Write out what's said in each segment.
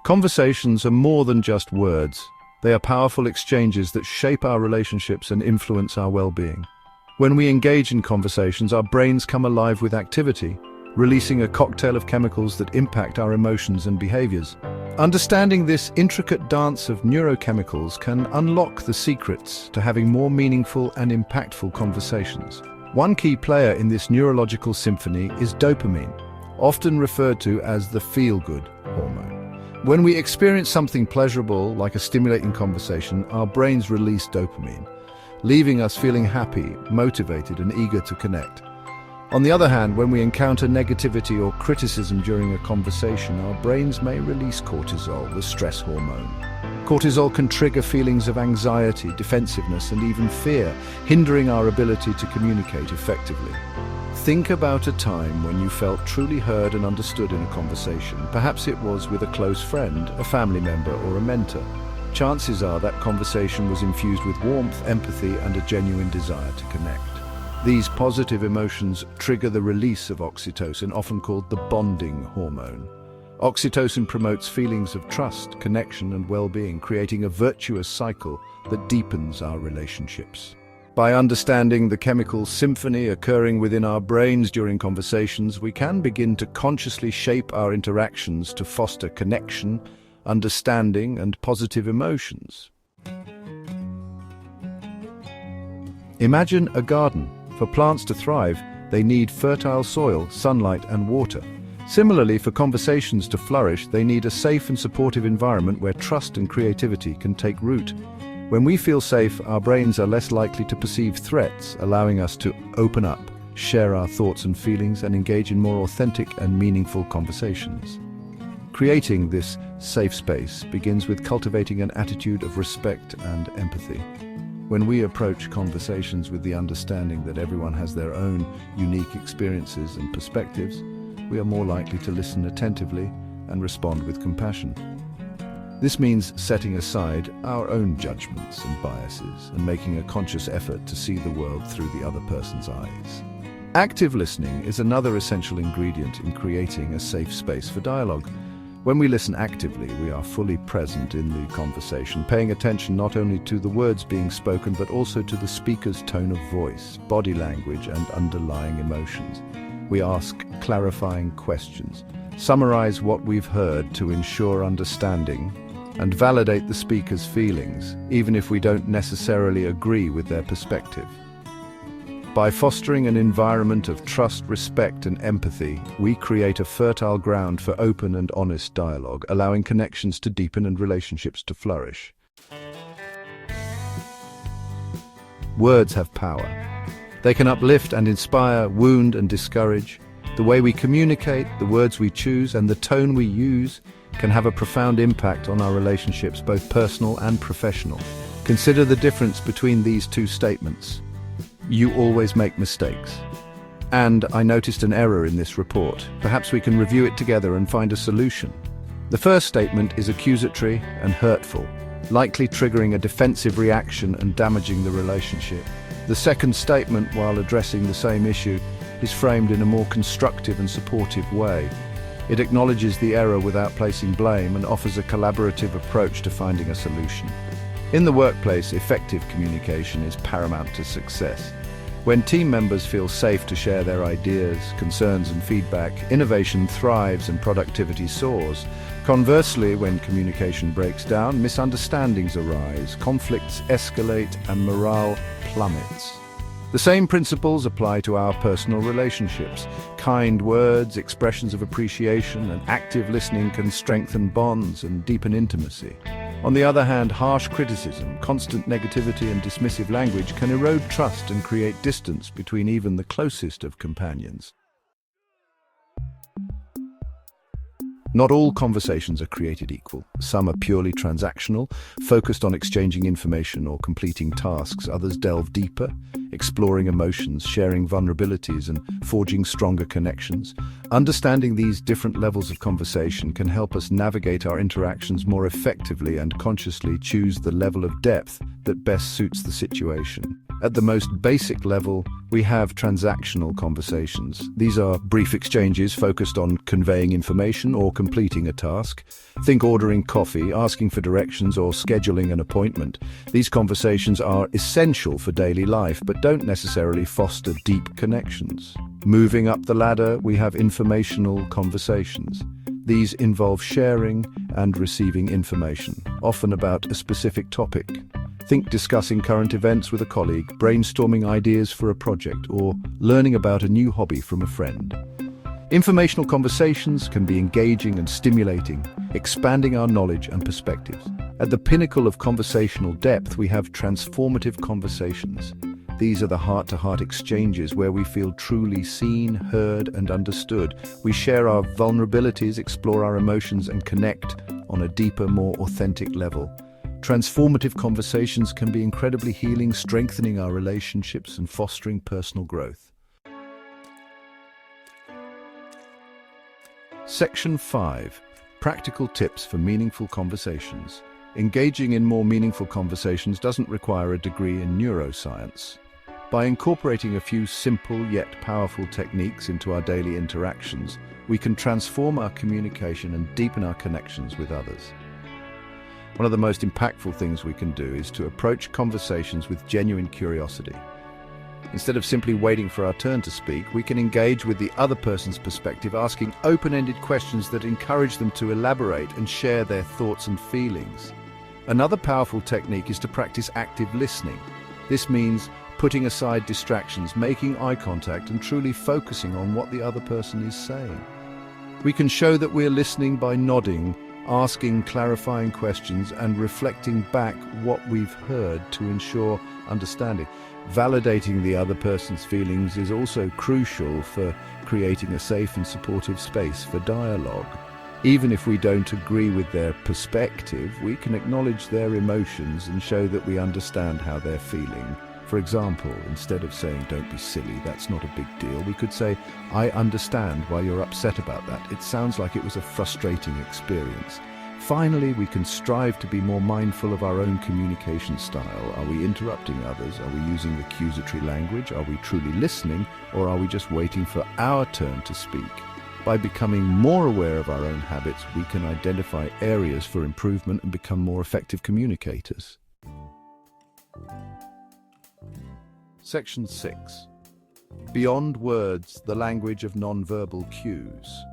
Conversations are more than just words. They are powerful exchanges that shape our relationships and influence our well-being. When we engage in conversations, our brains come alive with activity, releasing a cocktail of chemicals that impact our emotions and behaviors. Understanding this intricate dance of neurochemicals can unlock the secrets to having more meaningful and impactful conversations. One key player in this neurological symphony is dopamine, often referred to as the feel-good hormone. When we experience something pleasurable, like a stimulating conversation, our brains release dopamine, leaving us feeling happy, motivated, and eager to connect. On the other hand, when we encounter negativity or criticism during a conversation, our brains may release cortisol, the stress hormone. Cortisol can trigger feelings of anxiety, defensiveness, and even fear, hindering our ability to communicate effectively. Think about a time when you felt truly heard and understood in a conversation. Perhaps it was with a close friend, a family member, or a mentor. Chances are that conversation was infused with warmth, empathy, and a genuine desire to connect. These positive emotions trigger the release of oxytocin, often called the bonding hormone. Oxytocin promotes feelings of trust, connection, and well-being, creating a virtuous cycle that deepens our relationships. By understanding the chemical symphony occurring within our brains during conversations, we can begin to consciously shape our interactions to foster connection, understanding, and positive emotions. Imagine a garden. For plants to thrive, they need fertile soil, sunlight, and water. Similarly, for conversations to flourish, they need a safe and supportive environment where trust and creativity can take root. When we feel safe, our brains are less likely to perceive threats, allowing us to open up, share our thoughts and feelings, and engage in more authentic and meaningful conversations. Creating this safe space begins with cultivating an attitude of respect and empathy. When we approach conversations with the understanding that everyone has their own unique experiences and perspectives, we are more likely to listen attentively and respond with compassion. This means setting aside our own judgments and biases and making a conscious effort to see the world through the other person's eyes. Active listening is another essential ingredient in creating a safe space for dialogue. When we listen actively, we are fully present in the conversation, paying attention not only to the words being spoken, but also to the speaker's tone of voice, body language, and underlying emotions. We ask clarifying questions, summarize what we've heard to ensure understanding, and validate the speaker's feelings, even if we don't necessarily agree with their perspective. By fostering an environment of trust, respect, and empathy, we create a fertile ground for open and honest dialogue, allowing connections to deepen and relationships to flourish. Words have power. They can uplift and inspire, wound and discourage. The way we communicate, the words we choose, and the tone we use can have a profound impact on our relationships, both personal and professional. Consider the difference between these two statements. You always make mistakes. And I noticed an error in this report. Perhaps we can review it together and find a solution. The first statement is accusatory and hurtful, likely triggering a defensive reaction and damaging the relationship. The second statement, while addressing the same issue, is framed in a more constructive and supportive way. It acknowledges the error without placing blame and offers a collaborative approach to finding a solution. In the workplace, effective communication is paramount to success. When team members feel safe to share their ideas, concerns, and feedback, innovation thrives and productivity soars. Conversely, when communication breaks down, misunderstandings arise, conflicts escalate, and morale plummets. The same principles apply to our personal relationships. Kind words, expressions of appreciation, and active listening can strengthen bonds and deepen intimacy. On the other hand, harsh criticism, constant negativity, and dismissive language can erode trust and create distance between even the closest of companions. Not all conversations are created equal. Some are purely transactional, focused on exchanging information or completing tasks. Others delve deeper, exploring emotions, sharing vulnerabilities, and forging stronger connections. Understanding these different levels of conversation can help us navigate our interactions more effectively and consciously choose the level of depth that best suits the situation. At the most basic level, we have transactional conversations. These are brief exchanges focused on conveying information or completing a task. Think ordering coffee, asking for directions, or scheduling an appointment. These conversations are essential for daily life, but don't necessarily foster deep connections. Moving up the ladder, we have informational conversations. These involve sharing and receiving information, often about a specific topic. Think discussing current events with a colleague, brainstorming ideas for a project, or learning about a new hobby from a friend. Informational conversations can be engaging and stimulating, expanding our knowledge and perspectives. At the pinnacle of conversational depth, we have transformative conversations. These are the heart-to-heart exchanges where we feel truly seen, heard, and understood. We share our vulnerabilities, explore our emotions, and connect on a deeper, more authentic level. Transformative conversations can be incredibly healing, strengthening our relationships and fostering personal growth. Section 5. Practical tips for meaningful conversations. Engaging in more meaningful conversations doesn't require a degree in neuroscience. By incorporating a few simple yet powerful techniques into our daily interactions, we can transform our communication and deepen our connections with others. One of the most impactful things we can do is to approach conversations with genuine curiosity. Instead of simply waiting for our turn to speak, we can engage with the other person's perspective, asking open-ended questions that encourage them to elaborate and share their thoughts and feelings. Another powerful technique is to practice active listening. This means putting aside distractions, making eye contact, and truly focusing on what the other person is saying. We can show that we're listening by nodding, asking clarifying questions, and reflecting back what we've heard to ensure understanding. Validating the other person's feelings is also crucial for creating a safe and supportive space for dialogue. Even if we don't agree with their perspective, we can acknowledge their emotions and show that we understand how they're feeling. For example, instead of saying, "Don't be silly, that's not a big deal," we could say, "I understand why you're upset about that. It sounds like it was a frustrating experience." Finally, we can strive to be more mindful of our own communication style. Are we interrupting others? Are we using accusatory language? Are we truly listening? Or are we just waiting for our turn to speak? By becoming more aware of our own habits, we can identify areas for improvement and become more effective communicators. Section 6. Beyond words, the language of nonverbal cues.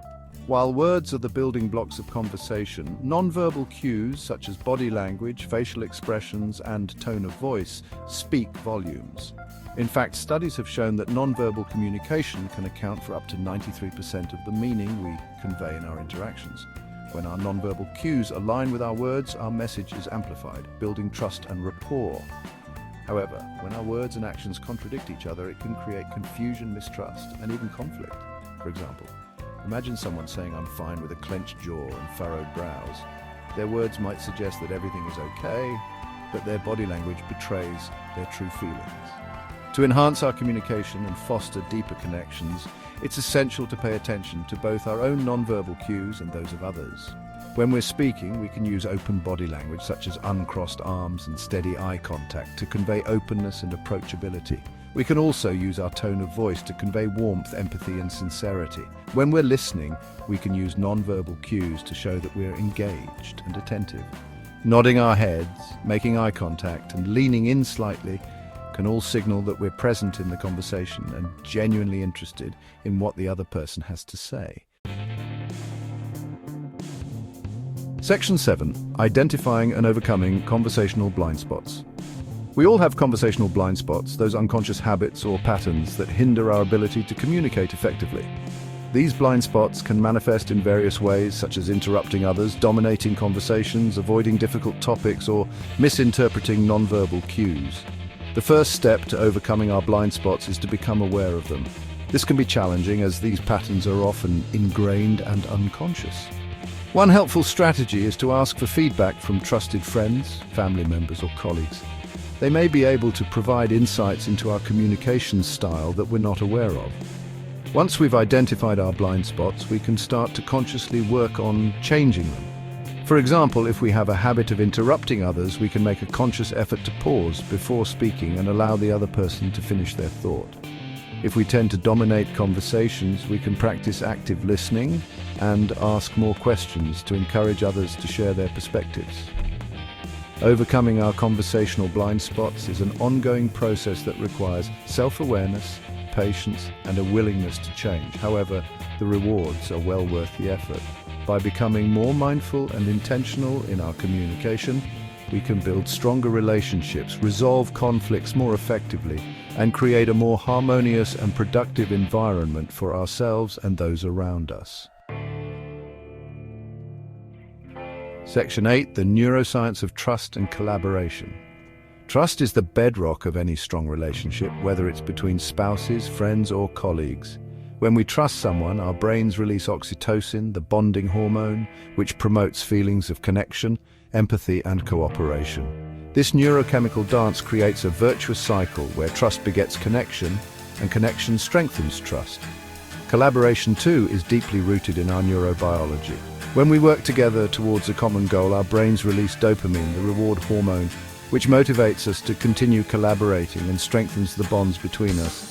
While words are the building blocks of conversation, nonverbal cues such as body language, facial expressions, and tone of voice speak volumes. In fact, studies have shown that nonverbal communication can account for up to 93% of the meaning we convey in our interactions. When our nonverbal cues align with our words, our message is amplified, building trust and rapport. However, when our words and actions contradict each other, it can create confusion, mistrust, and even conflict. For example, imagine someone saying, "I'm fine," with a clenched jaw and furrowed brows. Their words might suggest that everything is okay, but their body language betrays their true feelings. To enhance our communication and foster deeper connections, it's essential to pay attention to both our own nonverbal cues and those of others. When we're speaking, we can use open body language such as uncrossed arms and steady eye contact to convey openness and approachability. We can also use our tone of voice to convey warmth, empathy, and sincerity. When we're listening, we can use nonverbal cues to show that we're engaged and attentive. Nodding our heads, making eye contact, and leaning in slightly can all signal that we're present in the conversation and genuinely interested in what the other person has to say. Section 7. Identifying and overcoming conversational blind spots. We all have conversational blind spots, those unconscious habits or patterns that hinder our ability to communicate effectively. These blind spots can manifest in various ways, such as interrupting others, dominating conversations, avoiding difficult topics, or misinterpreting nonverbal cues. The first step to overcoming our blind spots is to become aware of them. This can be challenging as these patterns are often ingrained and unconscious. One helpful strategy is to ask for feedback from trusted friends, family members, or colleagues. They may be able to provide insights into our communication style that we're not aware of. Once we've identified our blind spots, we can start to consciously work on changing them. For example, if we have a habit of interrupting others, we can make a conscious effort to pause before speaking and allow the other person to finish their thought. If we tend to dominate conversations, we can practice active listening and ask more questions to encourage others to share their perspectives. Overcoming our conversational blind spots is an ongoing process that requires self-awareness, patience, and a willingness to change. However, the rewards are well worth the effort. By becoming more mindful and intentional in our communication, we can build stronger relationships, resolve conflicts more effectively, and create a more harmonious and productive environment for ourselves and those around us. Section 8, the neuroscience of trust and collaboration. Trust is the bedrock of any strong relationship, whether it's between spouses, friends, or colleagues. When we trust someone, our brains release oxytocin, the bonding hormone, which promotes feelings of connection, empathy, and cooperation. This neurochemical dance creates a virtuous cycle where trust begets connection, and connection strengthens trust. Collaboration, too, is deeply rooted in our neurobiology. When we work together towards a common goal, our brains release dopamine, the reward hormone, which motivates us to continue collaborating and strengthens the bonds between us.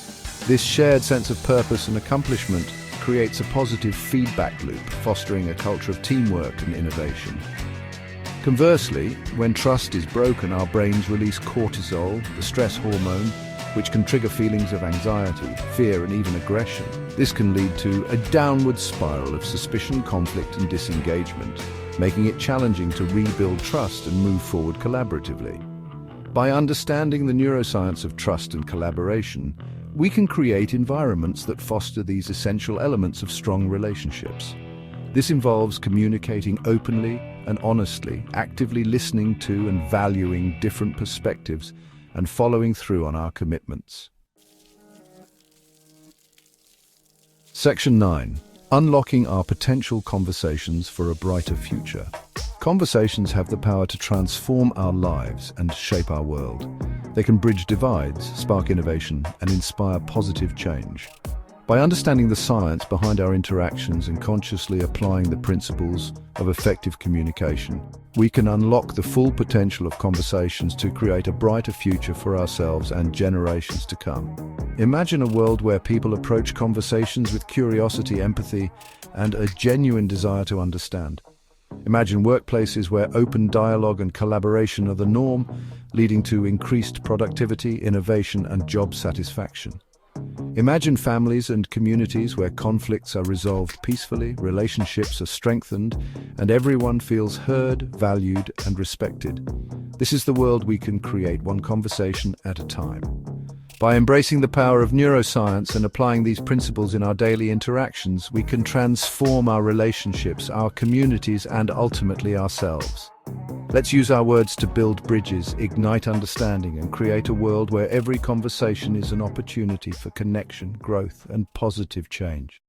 This shared sense of purpose and accomplishment creates a positive feedback loop, fostering a culture of teamwork and innovation. Conversely, when trust is broken, our brains release cortisol, the stress hormone, which can trigger feelings of anxiety, fear, and even aggression. This can lead to a downward spiral of suspicion, conflict, and disengagement, making it challenging to rebuild trust and move forward collaboratively. By understanding the neuroscience of trust and collaboration, we can create environments that foster these essential elements of strong relationships. This involves communicating openly and honestly, actively listening to and valuing different perspectives, and following through on our commitments. Section 9. Unlocking our potential conversations for a brighter future. Conversations have the power to transform our lives and shape our world. They can bridge divides, spark innovation, and inspire positive change. By understanding the science behind our interactions and consciously applying the principles of effective communication, we can unlock the full potential of conversations to create a brighter future for ourselves and generations to come. Imagine a world where people approach conversations with curiosity, empathy, and a genuine desire to understand. Imagine workplaces where open dialogue and collaboration are the norm, leading to increased productivity, innovation, and job satisfaction. Imagine families and communities where conflicts are resolved peacefully, relationships are strengthened, and everyone feels heard, valued, and respected. This is the world we can create, one conversation at a time. By embracing the power of neuroscience and applying these principles in our daily interactions, we can transform our relationships, our communities, and ultimately ourselves. Let's use our words to build bridges, ignite understanding, and create a world where every conversation is an opportunity for connection, growth, and positive change.